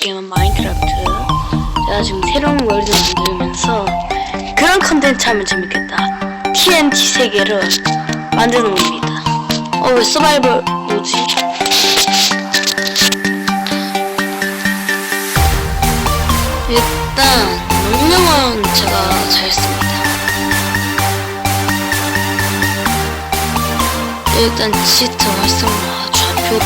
게임은 마인크래프트. 제가 지금 새로운 월드 만들면서 그런 컨텐츠 하면 재밌겠다. TNT 세계를 만드는 겁니다. 왜 서바이벌 뭐지? 일단 명령은 제가 잘했습니다. 일단 치트 활성화 좌표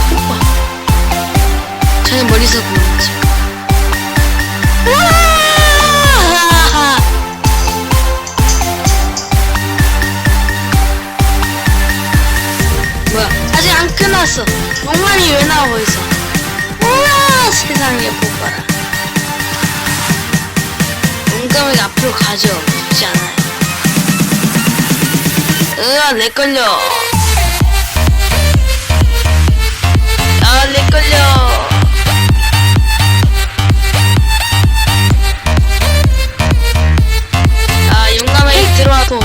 오빠 자네 멀리서 보는 거지. 뭐야 아직 안 끝났어. 용만이 왜 나오고 있어. 우와 세상에 뽑아라. 용감하게 앞으로 가죠. 쉽지 않아요. 내 걸려. 내 걸려. 용감하게 들어와도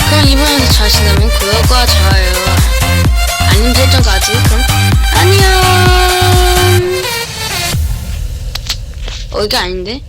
그럼 이번에도 자신다면 구독과 좋아요 알림 설정까지. 그럼 안녕. 이게 아닌데?